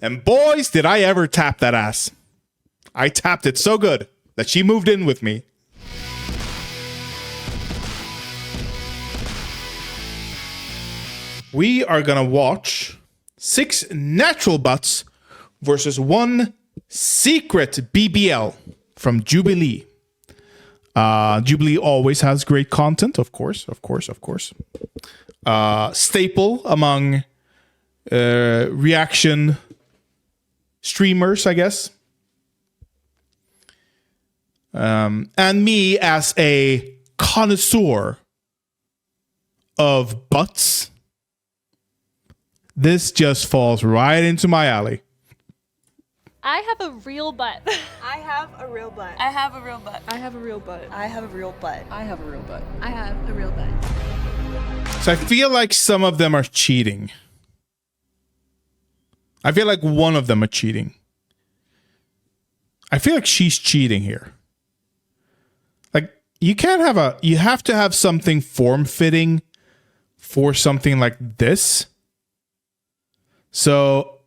And boys, did I ever tap that ass. I tapped it so good that she moved in with me. We are gonna watch 6 natural butts versus 1 secret BBL from Jubilee. Jubilee always has great content, of course. Staple among reaction streamers, I guess. And me as a connoisseur of butts. This just falls right into my alley. I have a real butt. I have a real butt. I have a real butt. I have a real butt. I have a real butt. I have a real butt. I have a real butt. So I feel like some of them are cheating. I feel like one of them are cheating. I feel like she's cheating here. Like, you have to have something form-fitting for something like this. So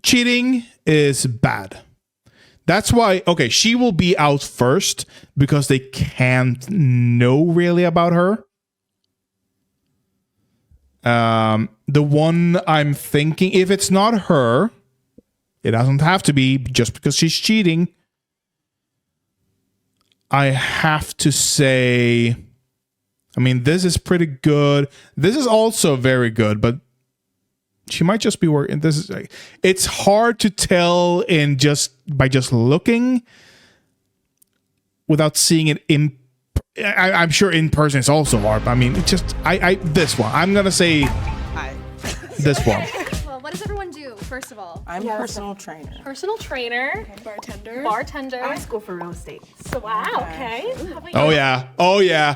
cheating is bad. That's why, okay, she will be out first because they can't know really about her. The one I'm thinking, if it's not her, it doesn't have to be just because she's cheating. I have to say, I mean, this is pretty good. This is also very good, but she might just be working. It's hard to tell by just looking without seeing it in. I'm sure in person it's also hard. But I mean, this one. I'm gonna say this one. Well, what does everyone do, first of all? I'm a personal trainer. Personal trainer. Bartender. Bartender. School for real estate. So, wow, okay. How about you?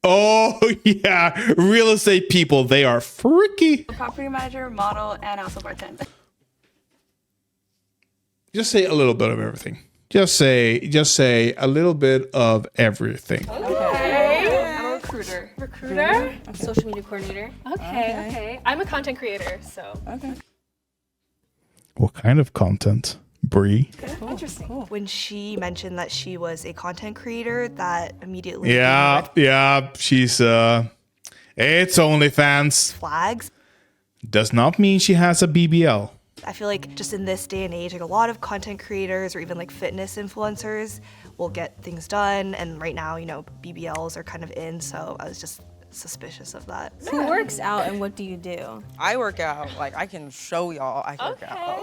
Oh yeah. Real estate people, they are freaky. Property manager, model, and also bartender. Just say a little bit of everything. Just say a little bit of everything. Okay. I'm a recruiter. Recruiter? Social media coordinator. Okay. I'm a content creator, so. Okay. What kind of content, Bree? Interesting. Cool. When she mentioned that she was a content creator, that immediately Yeah. She's it's OnlyFans. flags. Does not mean she has a BBL. I feel like just in this day and age, like a lot of content creators or even like fitness influencers will get things done. And right now, BBLs are kind of in, so I was just suspicious of that. Who works out and what do you do? I work out. Like, I can show y'all I can work out.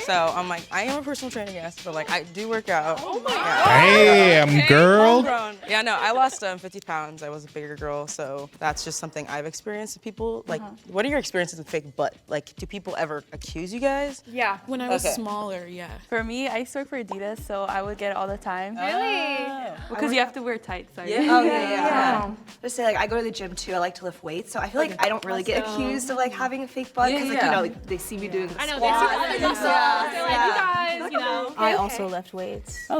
So I'm like, I am a personal trainer, yes, but like, I do work out. Oh my God. Damn, girl. Yeah, no, I lost 50 pounds. I was a bigger girl, so that's just something I've experienced with people. Like, what are your experiences with fake butt? Like, do people ever accuse you guys? Yeah, when I was Okay. smaller, yeah. For me, I used to work for Adidas, so I would get it all the time. Really? Because you have to wear tights. Sorry. Yeah. Oh yeah. Just say like I go to the gym too. I like to lift weights, so I feel like I don't really get accused of like having a fake butt because like they see me doing the I know, squats. they see themselves. They're like, you guys, I also lift weights. I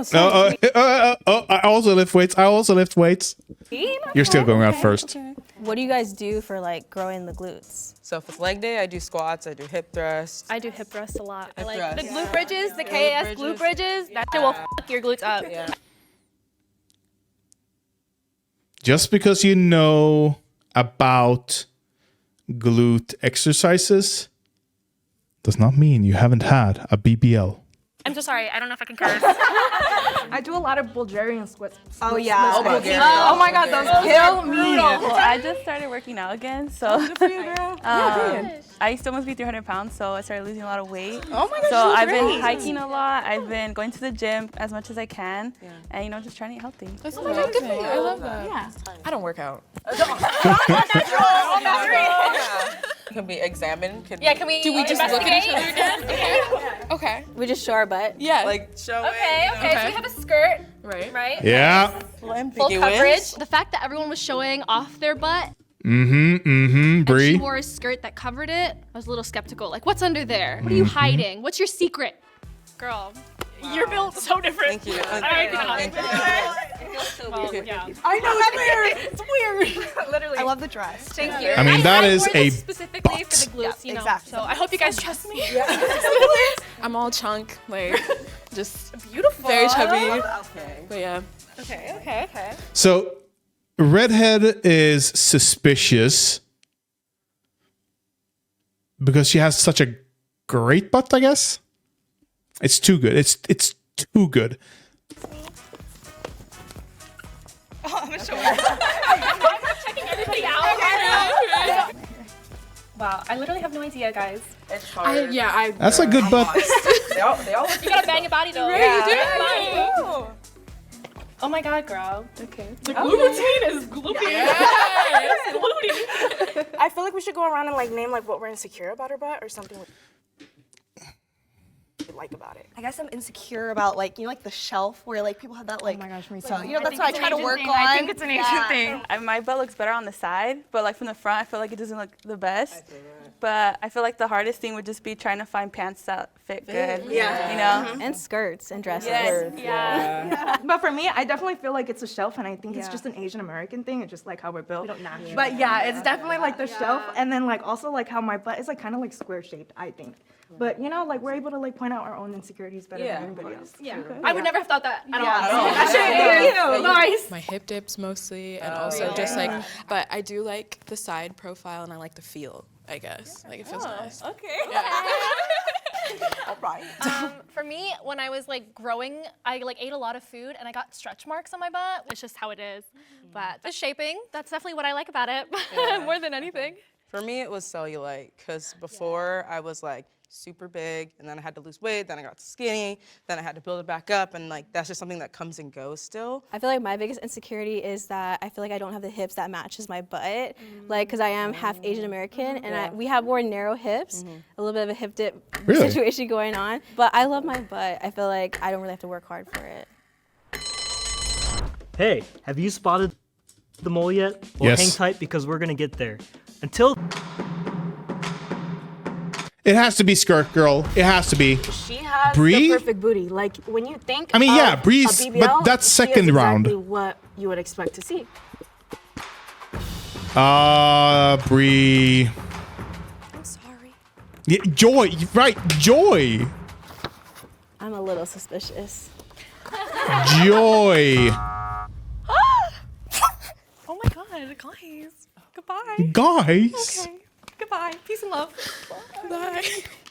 also lift weights. You're still going out first. What do you guys do for like growing the glutes? So if it's leg day, I do squats, I do hip thrusts. I do hip thrusts a lot. I like thrust. the glute bridges, the KAS glute bridges. That shit will fuck your glutes up. Yeah. Just because you know about glute exercises does not mean you haven't had a BBL. I'm so sorry. I don't know if I can curse. I do a lot of Bulgarian splits. Oh yeah. Oh my God. Oh my God, those kill me. Well, I just started working out again, so I still must be 300 pounds, so I started losing a lot of weight. Oh my gosh, So you're I've been great. hiking a lot. I've been going to the gym as much as I can, and just trying to eat healthy. That's good for you. I love that. Yeah. I don't work out. Can be examined. Yeah, can we? Do we just look at each other investigate? again? Okay. We just show our butt. Yeah. Like show Okay, it. so we have a skirt, Right. right? Yeah. Full coverage. The fact that everyone was showing off their butt Mm-hmm. and she Bree. wore a skirt that covered it, I was a little skeptical. Like, what's under there? What are you hiding? What's your secret? Girl, you're built so different. Thank you. Thank you. Yeah. I know, it's weird. It's weird. Literally. I love the dress. Thank you. I mean, that is wore a this specifically for the glutes, you know. exactly. So I hope you guys trust me. I'm all chunk, like, just beautiful. Very chubby. Okay. But yeah. Okay. So, redhead is suspicious because she has such a great butt, I guess. It's too good. It's too good. Checking everybody out. Wow, I literally have no idea, guys. It's hard. That's a good butt. They all You gotta bang your body though. Yeah. Oh my god, girl. Okay. I feel like we should go around and like name like what we're insecure about our butt or something we like about it. I guess I'm insecure about like the shelf where like people have that like. Oh my gosh, me so too. that's what I try to work on. I think it's an Asian thing. My butt looks better on the side, but like from the front, I feel like it doesn't look the best. But I feel like the hardest thing would just be trying to find pants that fit good. Yeah. You know? And skirts and dresses. Yeah. But for me, I definitely feel like it's a shelf, and I think it's just an Asian American thing. It's just like how we're built. But yeah, it's definitely like the shelf, and then like also like how my butt is like kind of like square shaped. I think. But like we're able to like point out our own insecurities better than anybody else. Yeah. I would never have thought that at all. Thank you. Nice. My hip dips mostly, and also just like, but I do like the side profile, and I like the feel, I guess. Like, it feels nice. Okay. For me, when I was like growing, I like ate a lot of food and I got stretch marks on my butt. It's just how it is. But the shaping, that's definitely what I like about it more than anything. For me, it was cellulite, because before I was like super big, and then I had to lose weight, then I got skinny, then I had to build it back up, and like that's just something that comes and goes still. I feel like my biggest insecurity is that I feel like I don't have the hips that matches my butt, like because I am half Asian American and we have more narrow hips, a little bit of a hip dip situation going on. But I love my butt. I feel like I don't really have to work hard for it. Hey, have you spotted the mole yet? Well, Yes. hang tight because we're gonna get there. Until It has to be skirt girl. It has to be. She has Bree? the perfect booty. Like when you think. I mean, of yeah, Bree's, a BBL, but that's she is second round. Exactly what you would expect to see. Bree. I'm sorry. Yeah, Joy, right? Joy. I'm a little suspicious. Joy. Oh my god, guys. Goodbye. Guys. Okay. Goodbye. Peace and love. Bye.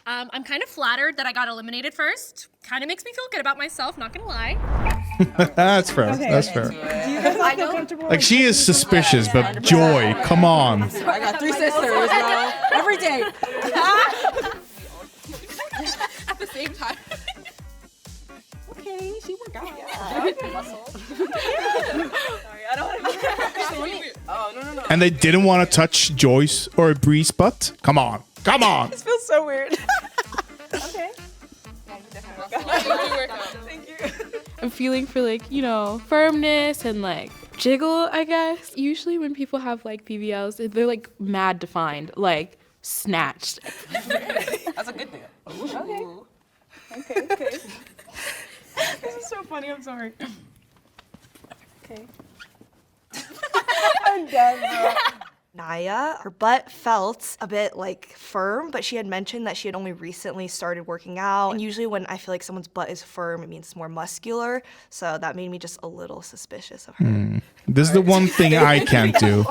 I'm kind of flattered that I got eliminated first. Kind of makes me feel good about myself, not gonna lie. That's fair. That's fair. I know. Like, she is suspicious, but Joy, come on. I got 3 sisters, bro. Every day. At the same time. Okay, she worked out. Oh, no. And they didn't want to touch Joy's or Bree's butt? Come on. Come on. This feels so weird. I'm feeling for like, firmness and like jiggle, I guess. Usually when people have like BBLs, they're like mad defined, like snatched. That's a good thing. Okay. This is so funny, I'm sorry. Okay. Naya, her butt felt a bit like firm, but she had mentioned that she had only recently started working out. And usually when I feel like someone's butt is firm, it means it's more muscular. So that made me just a little suspicious of her. This is the one thing I can't do.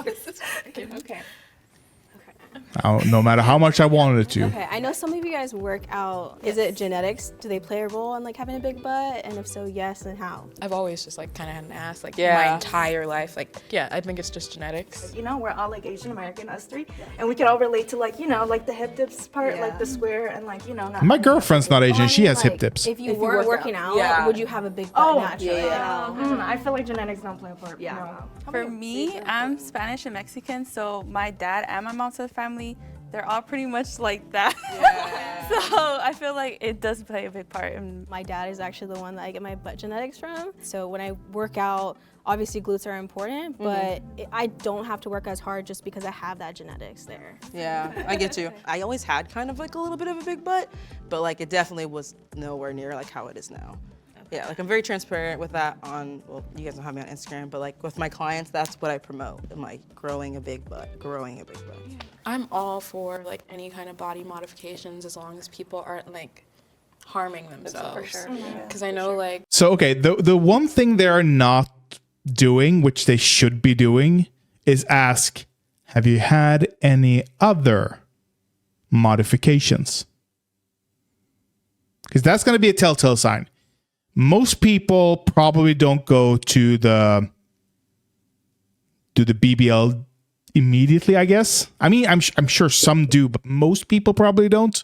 Okay. No matter how much I wanted to. Okay, I know some of you guys work out. Is it genetics? Do they play a role in like having a big butt? And if so, yes, then how? I've always just like kind of had an ass like Yeah. my entire life. Like, yeah, I think it's just genetics. We're all like Asian American, us three, and we can all relate to like, like the hip dips part, like the square, and like, not. My girlfriend's not Asian. She has hip dips. If you were working out, Yeah. would you have a big butt naturally? I feel like genetics don't play a part. Yeah. No. For me, I'm Spanish and Mexican, so my dad and my mom's side of the family, they're all pretty much like that. So I feel like it does play a big part in My dad is actually the one that I get my butt genetics from. So when I work out, obviously glutes are important, but I don't have to work as hard just because I have that genetics there. Yeah, I get you. I always had kind of like a little bit of a big butt, but like it definitely was nowhere near like how it is now. Yeah, like I'm very transparent with that on, well, you guys don't have me on Instagram, but like with my clients, that's what I promote. I'm like growing a big butt. I'm all for like any kind of body modifications as long as people aren't like harming themselves. For sure. Because I know like. So, okay, the one thing they're not doing, which they should be doing, is ask, have you had any other modifications? Because that's going to be a telltale sign. Most people probably don't go to the BBL immediately, I guess. I mean, I'm sure some do, but most people probably don't.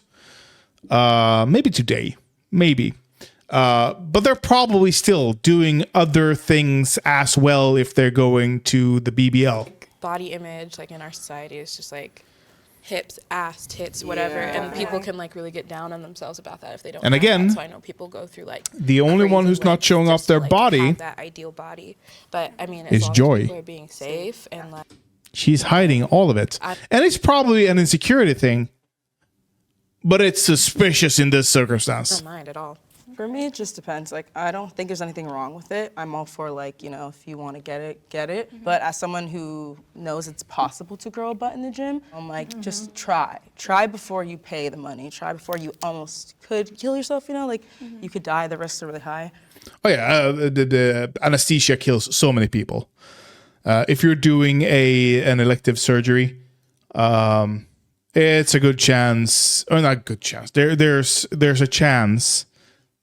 Maybe today, maybe. But they're probably still doing other things as well if they're going to the BBL. Body image, like in our society, is just like hips, ass, tits, whatever, and people can like really get down on themselves about that if they don't. And have again, that. So I know people go through like the only one who's not showing off their body, have that ideal body. But I mean, as is long Joy. as people are being safe and like. She's hiding all of it, and it's probably an insecurity thing. But it's suspicious in this circumstance. I don't mind at all. For me, it just depends. Like, I don't think there's anything wrong with it. I'm all for, like, you know, if you want to get it, get it. Mm-hmm. But as someone who knows it's possible to grow a butt in the gym, I'm like, just try. Try before you pay the money. Try before you almost could kill yourself, you know? Like, you could die. The risks are really high. Oh, yeah. The anesthesia kills so many people. If you're doing an elective surgery, it's a good chance, or not good chance. There's a chance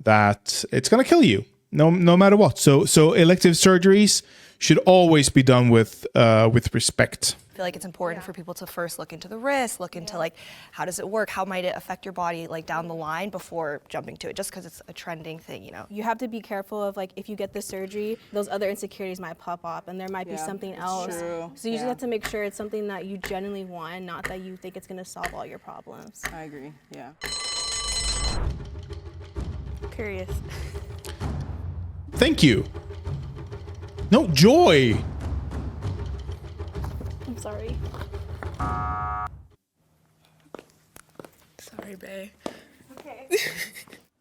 that it's gonna kill you, no matter what. So elective surgeries should always be done with respect. I feel like it's important for people to first look into the risk, look into like how does it work, how might it affect your body like down the line before jumping to it, just because it's a trending thing, you know. You have to be careful of like if you get the surgery, those other insecurities might pop up and there might be something else. True. So you just have to make sure it's something that you genuinely want, not that you think it's gonna solve all your problems. I agree, yeah. Curious. Thank you. No, Joy. I'm sorry. Sorry, bae. Okay.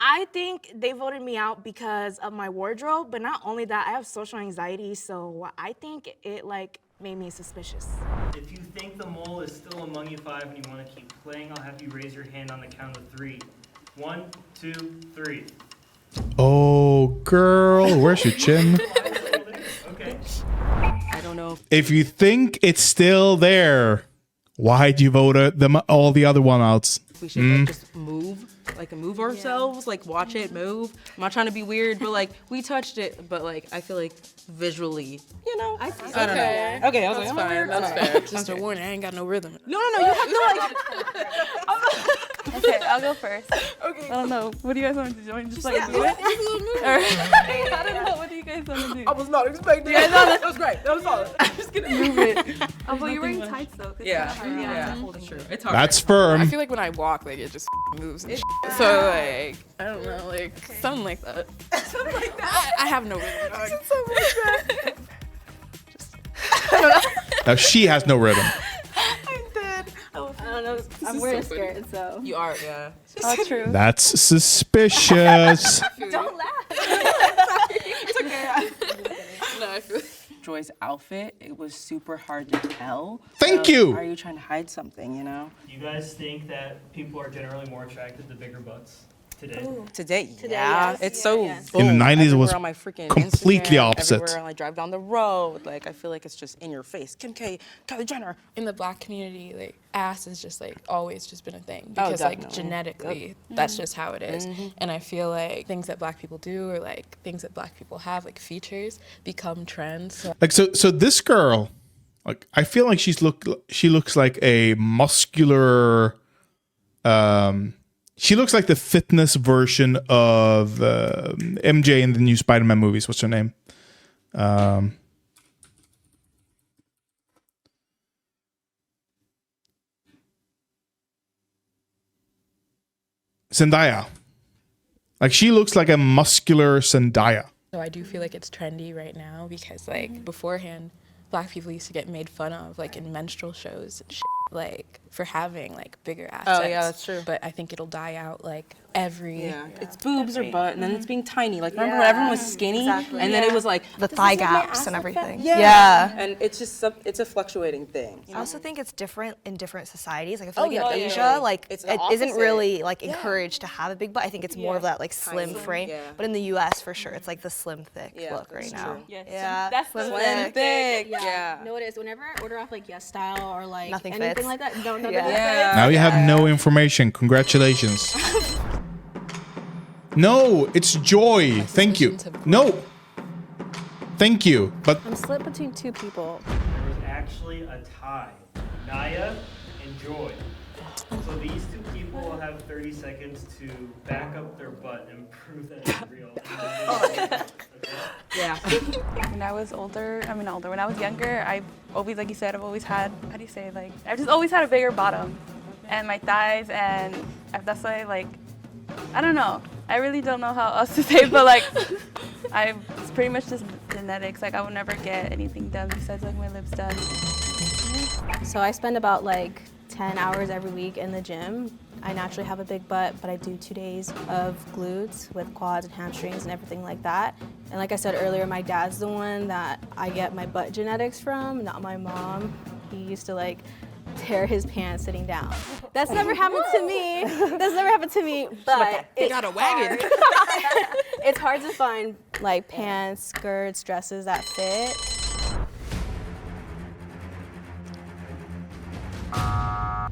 I think they voted me out because of my wardrobe, but not only that, I have social anxiety, so I think it like made me suspicious. If you think the mole is still among you five and you want to keep playing, I'll have you raise your hand on the count of 3. 1, 2, 3. Oh, girl, where's your chin? Okay. I don't know. If you think it's still there, why'd you vote all the other one outs? We should like, just move ourselves, like watch it move. I'm not trying to be weird, but like we touched it, but like I feel like visually, you know. I don't know. Okay, I was like, I'm Fine, weird. that's fair. Just a warning, I ain't got no rhythm. No, you have to like. Okay, I'll go first. Okay. I don't know. What do you guys want to do? You want to just like do it? I don't know. What do you guys want to do? I was not expecting it. That was great. That was solid. I'm just gonna move it. Oh, but you're wearing tights though. Yeah, that's true. It's hard. That's firm. I feel like when I walk, like it just moves and so like I don't know, like something like that. Something like that. I have no rhythm. Something like that. Now she has no rhythm. I don't know. I'm wearing a skirt, so. You are, yeah. Oh, true. That's suspicious. Don't laugh. It's okay. No, I feel Joy's outfit, it was super hard to tell. Thank So, you. Are you trying to hide something, you know? You guys think that people are generally more attracted to bigger butts today? Today, yeah. yes. It's so yes. boom, In the 90s, it everywhere was on my freaking completely Instagram, opposite. Everywhere when I drive down the road, like I feel like it's just in your face. Kim K, Kylie Jenner. in the Black community, like ass has just like always just been a thing because like definitely. genetically that's just how it is. And I feel like things that Black people do or like things that Black people have, like features, become trends. So Like so this girl, like I feel like she looks like a muscular she looks like the fitness version of MJ in the new Spider-Man movies. What's her name? Zendaya. Like she looks like a muscular Zendaya. So I do feel like it's trendy right now because like beforehand, Black people used to get made fun of like in minstrel shows and shit, like for having like bigger assets. Oh, yeah, that's true. But I think it'll die out like it's boobs or butt, and then it's being tiny. Like remember when everyone was skinny, and then it was like The thigh gaps and everything. and it's just it's a fluctuating thing. I also think it's different in different societies. Like I feel like in Asia, yeah. like It's it the isn't opposite. really like encouraged to have a big butt. I think it's more of that like slim frame. Yeah. But in the U.S. for sure, it's like the slim thick look right now. Yeah, That's slim Slim thick. No, it is. Whenever I order off like Yes Style or like Nothing anything fits. like that, no, nothing Yeah. Now you have no information. Congratulations. No, it's Joy. Thank you. No. Thank you. But I'm split between two people. There was actually a tie. Naya and Joy. So these two people will have 30 seconds to back up their butt and prove that it's real. Yeah. When I was older, when I was younger, I always, like you said, I've always had, how do you say, like, I've just always had a bigger bottom. And my thighs, and that's why, like, I don't know. I really don't know how else to say it, but, like, it's pretty much just genetics. Like, I would never get anything done besides, like, my lips done. So I spend about like 10 hours every week in the gym. I naturally have a big butt, but I do 2 days of glutes with quads and hamstrings and everything like that. And like I said earlier, my dad's the one that I get my butt genetics from, not my mom. He used to like tear his pants sitting down. That's never happened to me. That's never happened to me, but He got a wagon. it's hard to find like pants, skirts, dresses that fit.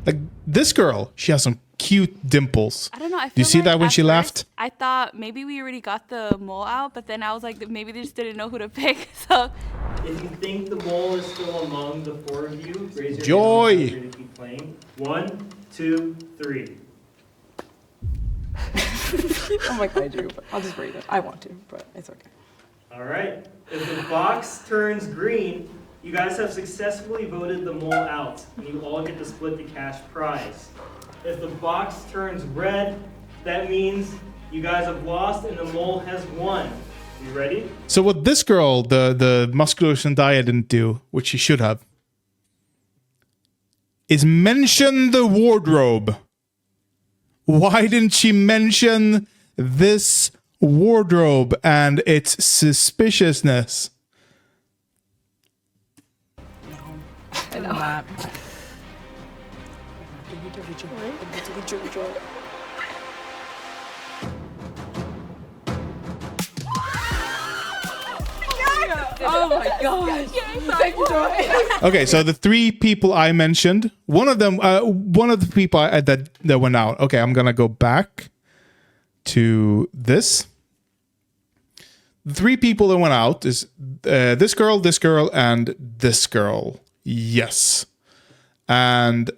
like this girl, she has some cute dimples. I don't know. I feel Do you see like that when at she first, left? I thought maybe we already got the mole out, but then I was like, maybe they just didn't know who to pick. So If you think the mole is still among the four of you, raise your Joy. hand. Joy. To keep playing. 1, 2, 3. I'm like I do, but I'll just read it. I want to, but it's okay. All right. If the box turns green, you guys have successfully voted the mole out, and you all get to split the cash prize. If the box turns red, that means you guys have lost and the mole has won. You ready? So what this girl, the muscular Zendaya didn't do, which she should have, is mention the wardrobe. Why didn't she mention this wardrobe and its suspiciousness? I know that. Oh my gosh. Okay, so the three people I mentioned, one of the people that went out. Okay, I'm gonna go back to this. The three people that went out is this girl, and this girl. Yes, and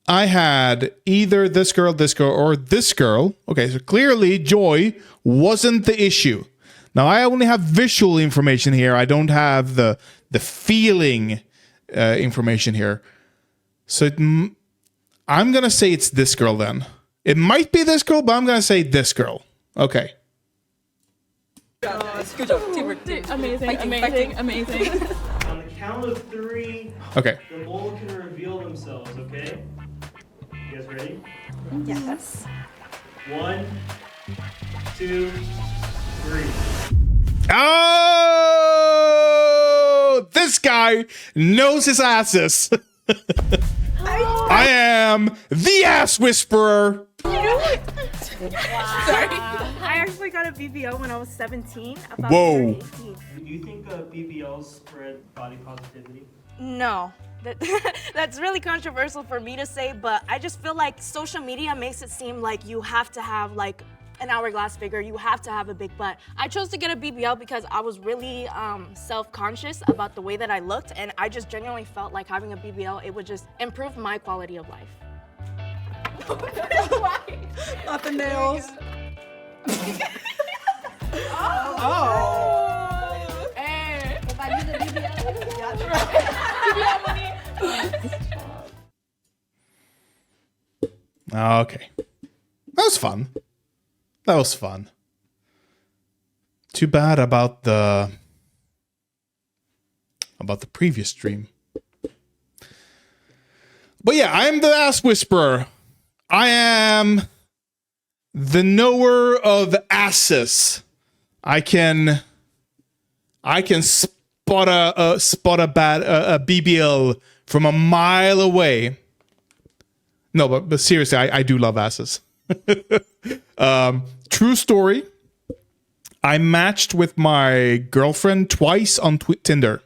I had either this girl, or this girl. Okay, so clearly Joy wasn't the issue. Now I only have visual information here. I don't have the feeling information here. So I'm gonna say it's this girl then. It might be this girl, but I'm gonna say this girl. Okay. Good job. Teamwork. amazing. On the count of 3, Okay. the mole can reveal themselves, okay? You guys ready? Yes. 1, 2, 3. Oh, this guy knows his asses. I am the ass whisperer. I actually got a BBL when I was 17. About Whoa. 18. Do you think BBLs spread body positivity? No. That's really controversial for me to say, but I just feel like social media makes it seem like you have to have like an hourglass figure, you have to have a big butt. I chose to get a BBL because I was really self-conscious about the way that I looked, and I just genuinely felt like having a BBL, it would just improve my quality of life. Not the nails. Okay. That was fun. That was fun. Too bad about the previous stream. But yeah, I'm the ass whisperer. I am the knower of asses. I can spot a BBL from a mile away. No, but seriously, I do love asses. True story. I matched with my girlfriend twice on Tinder.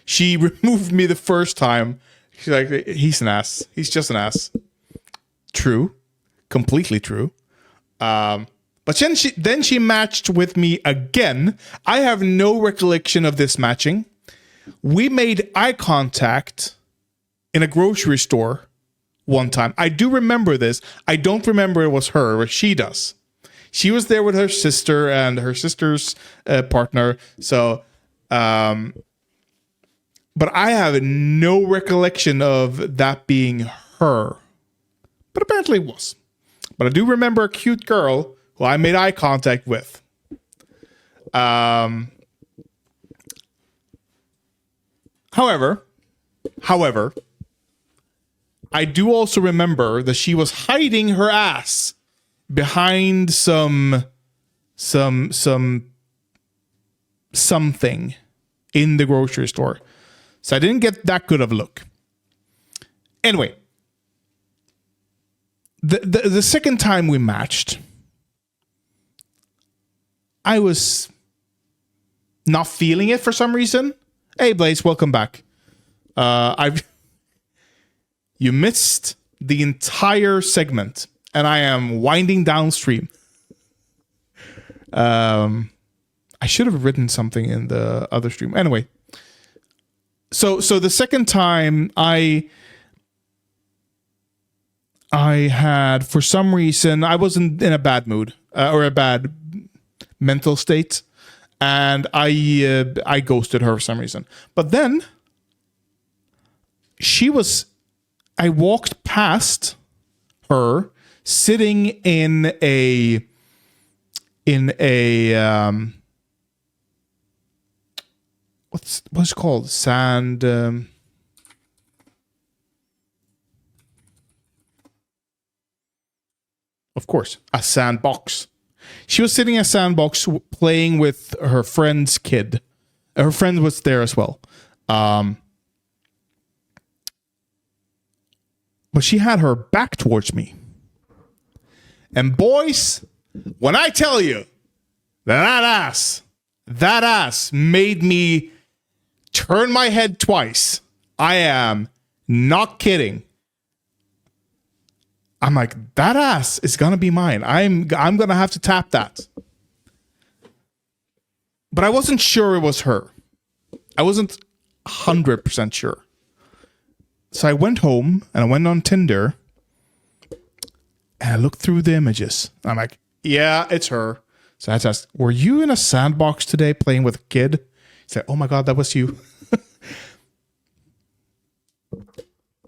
She removed me the first time. She's like, he's an ass. He's just an ass. True. Completely true. But then she matched with me again. I have no recollection of this matching. We made eye contact in a grocery store one time. I do remember this. I don't remember it was her, but she does. She was there with her sister and her sister's partner. So, but I have no recollection of that being her. But apparently it was. But I do remember a cute girl who I made eye contact with. However, I do also remember that she was hiding her ass behind something in the grocery store. So I didn't get that good of a look. Anyway, the second time we matched, I was not feeling it for some reason. Hey Blaze, welcome back. You missed the entire segment, and I am winding downstream. I should have written something in the other stream. Anyway, so the second time I had, for some reason, I wasn't in a bad mood or a bad mental state, and I ghosted her for some reason. But then I walked past her sitting in a what's it called? Sand. Of course, a sandbox. She was sitting in a sandbox playing with her friend's kid. Her friend was there as well. But she had her back towards me. And boys, when I tell you that ass made me turn my head twice, I am not kidding. I'm like, that ass is gonna be mine. I'm gonna have to tap that. But I wasn't sure it was her. I wasn't 100% sure. So I went home and I went on Tinder and I looked through the images. I'm like, yeah, it's her. So I had to ask, were you in a sandbox today playing with a kid? He said, oh my God, that was you.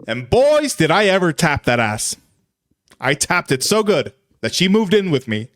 And boys, did I ever tap that ass. I tapped it so good that she moved in with me.